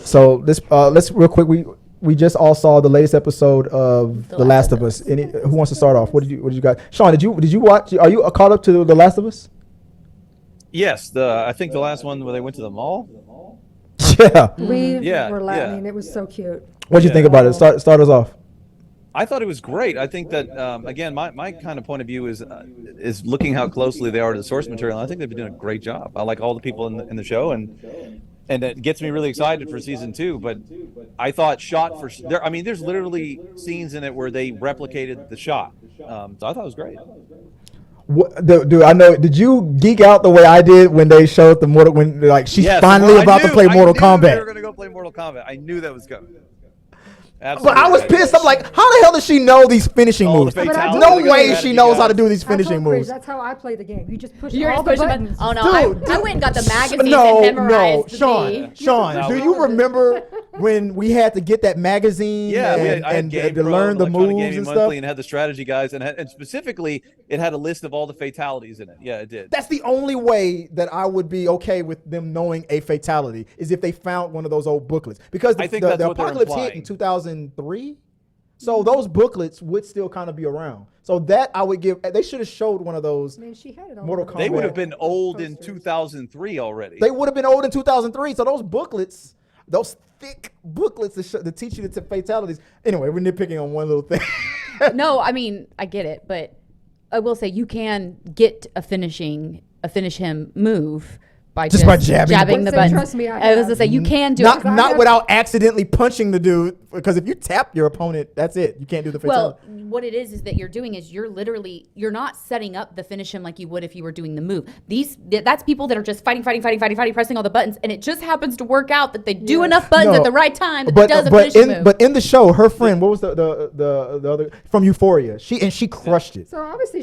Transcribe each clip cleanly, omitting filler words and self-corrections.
So let's real quick. We just all saw the latest episode of The Last of Us. Who wants to start off? What did you got? Sean, did you watch? Are you caught up to The Last of Us? Yes, I think the last one where they went to the mall. Yeah. We Yeah, were yeah. laughing. It was so cute. What do you think about it? Start us off. I thought it was great. I think that again, my kind of point of view is looking how closely they are to the source material. I think they've been doing a great job. I like all the people in the show, and it gets me really excited for season 2. But I thought shot for there. I mean, there's literally scenes in it where they replicated the shot. So I thought it was great. Dude, I know. Did you geek out the way I did when they showed when she's finally about to play Mortal Kombat? They were going to go play Mortal Kombat. I knew that was coming. Absolutely. But I was pissed. I'm like, how the hell does she know these finishing moves? No way she knows how to do these finishing moves. That's how I play the game. You just push You're all just the pushing buttons. Oh no, Dude, I went and got the magazines and memorized Sean, do you remember when we had to get that magazine I had and to learn the moves and stuff? And had the strategy guys, and specifically, it had a list of all the fatalities in it. Yeah, it did. That's the only way that I would be okay with them knowing a fatality is if they found one of those old booklets. Because I think that's the what they're apocalypse hit in implying. 2003. So those booklets would still kind of be around. So that I would give. They should have showed one of those. I mean, she had it on Mortal the- Kombat. They would have been old in posters. 2003 already. They would have been old in 2003. So those booklets, those thick booklets to teach you the fatalities. Anyway, we're nitpicking on one little thing. No, I mean, I get it, but I will say you can get a finish him move by Just by jabbing the Say, button. trust me, I I was have. gonna say you can do not it. not without accidentally punching the dude, because if you tap your opponent, that's it. You can't do the fatality. Well, what it is that you're doing is you're not setting up the finish him like you would if you were doing the move. That's people that are just fighting, pressing all the buttons, and it just happens to work out that they do enough buttons No, at the right time that it does a but finishing move. but in the show, her friend, what was the other from Euphoria? She crushed it. So obviously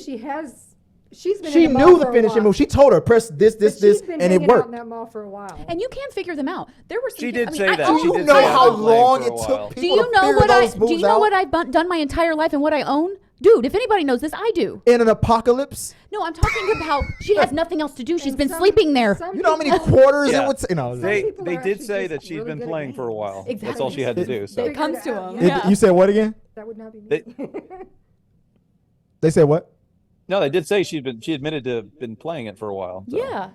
she's been She in the mall knew the for a finishing while. move. She told her press this, But she's been and it hanging out worked. in that mall for a while. And you can figure them out. There were some She I did mean, say I that. own- She Do you did know say I how was playing long for a it while. took Do people you to know figure what those do moves you know out? what I've done my entire life and what I own? Dude, if anybody knows this, I do. In an apocalypse? No, I'm talking about she has nothing else to do. She's And been some- sleeping there. some You know how many people- quarters Yeah. it would? They people they are did actually say just that she's really been good at playing for a games. while. That's Exactly. all she had to do. So It comes to out, them. yeah. Yeah. You said what again? That would not be They- me. They said what? no, they did say she admitted to have been playing it for a while. So. Yeah.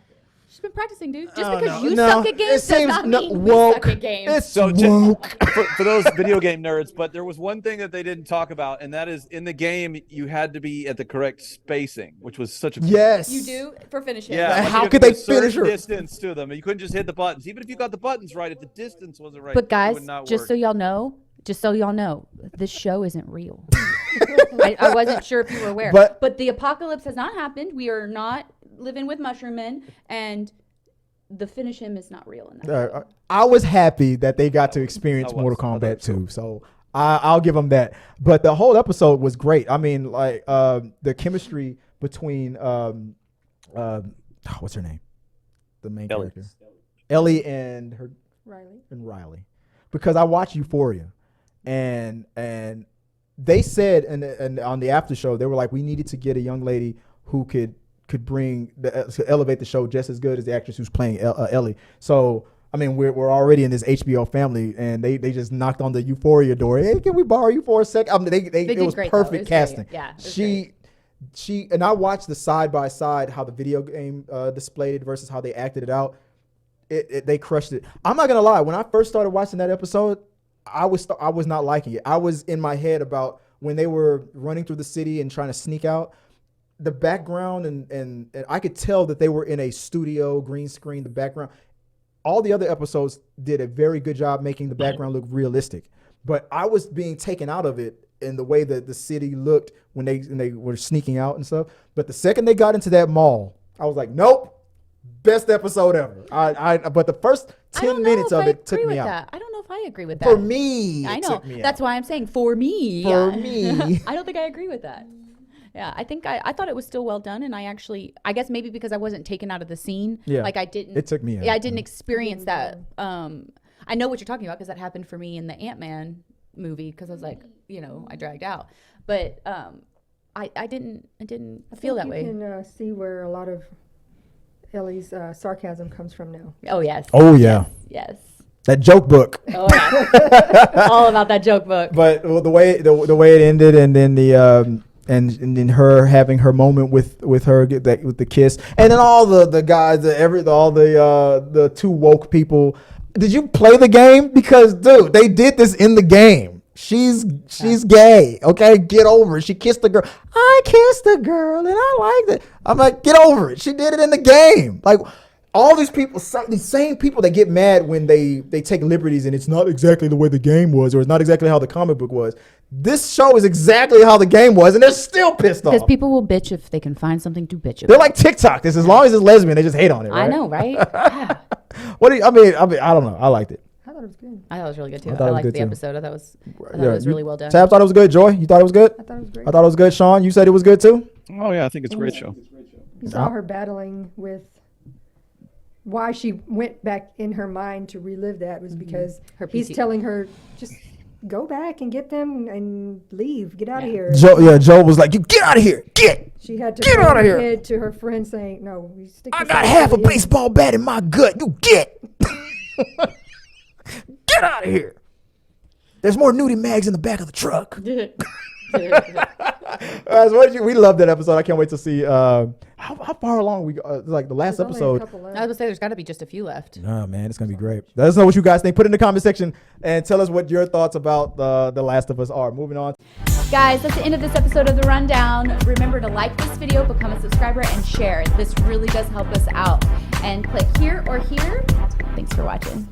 She's been practicing, dude. Just Oh, because no. you No, suck at it games does seems not no- mean woke. we suck at games. It's So woke. for those video game nerds, but there was one thing that they didn't talk about, and that is in the game you had to be at the correct spacing, which was such a Yes. You do for finishing. Yeah, How like you had could to they be a certain finish her? distance to them? You couldn't just hit the buttons. Even if you got the buttons right, if the distance wasn't right, But it guys, would not just work. so y'all know, this show isn't real. I wasn't sure if you were aware. But- the apocalypse has not happened. We are not living with mushroom men, and the finish him is not real in that. I was happy that they got to experience I was. Mortal I thought Kombat so. 2, so I'll give them that. But the whole episode was great. I mean, like the chemistry between what's her name, the main Ellie. character, Ellie and Riley, because I watched Euphoria, and they said and on the after show they were like, we needed to get a young lady who could bring to elevate the show just as good as the actress who's playing Ellie. So I mean, we're already in this HBO family, and they just knocked on the Euphoria door. Hey, can we borrow you for a sec? I mean, it did was great, though. It perfect was casting. great. Yeah, it was she and I watched the side by side how the video game displayed it versus how they acted it out. They crushed it. I'm not gonna lie. When I first started watching that episode, I was not liking it. I was in my head about when they were running through the city and trying to sneak out. The background and I could tell that they were in a studio, green screen, the background. All the other episodes did a very good job making the background look realistic. But I was being taken out of it in the way that the city looked when they were sneaking out and stuff. But the second they got into that mall, I was like, nope, best episode ever. But the first 10 minutes of it took me out. That. I don't know if I agree with that. For me, I it know. took me That's out. why I'm saying for me. For me. I don't think I agree with that. Yeah, I think I thought it was still well done, and I guess maybe because I wasn't taken out of the scene, Yeah. like I didn't. It took me out. Yeah, I didn't experience that. I know what you're talking about because that happened for me in the Ant-Man movie because I was like, I dragged out, but I didn't feel that way. You can see where a lot of Ellie's sarcasm comes from now. Oh yes. Oh yeah. Yes. That joke book. Oh, yeah. All about that joke book. But the way it ended, and then and then her having her moment with her with the kiss, and then all the guys, the two woke people. Did you play the game? Because dude, they did this in the game. She's gay. Okay, get over it. She kissed the girl. I kissed the girl and I liked it. I'm like, get over it. She did it in the game. Like. All these people, these same people that get mad when they take liberties and it's not exactly the way the game was, or it's not exactly how the comic book was. This show is exactly how the game was, and they're still pissed off. Because people will bitch if they can find something to bitch about. They're like TikTok. This as long as it's lesbian, they just hate on it. Right? I know, right? Yeah. What do you, I mean, I don't know. I liked it. I thought it was good. I thought it was really good too. I I, thought it was liked good the too. episode. I thought it was really well done. Tab thought it was good. Joy, you thought it was good? I thought it was great. I thought it was good. Sean, you said it was good too. Oh yeah, I think it's a great show. You saw her battling with why she went back in her mind to relive that was because Her he's PT. telling her just go back and get them and leave, get out of here. Joe was like, "You get out of here, get! She had to Get turn outta her here. head to her friend saying, "No, you stick." I this got out half a to the end." baseball bat in my gut. You get, get out of here. There's more nudie mags in the back of the truck." Guys, we love that episode. I can't wait to see how far along we go. Like the last There's only a episode. couple left. I was gonna say there's got to be just a few left. Oh man, it's gonna be great. Let us know what you guys think. Put it in the comment section and tell us what your thoughts about the Last of Us are. Moving on. Guys, that's the end of this episode of The Rundown. Remember to like this video, become a subscriber, and share. This really does help us out. And click here or here. Thanks for watching.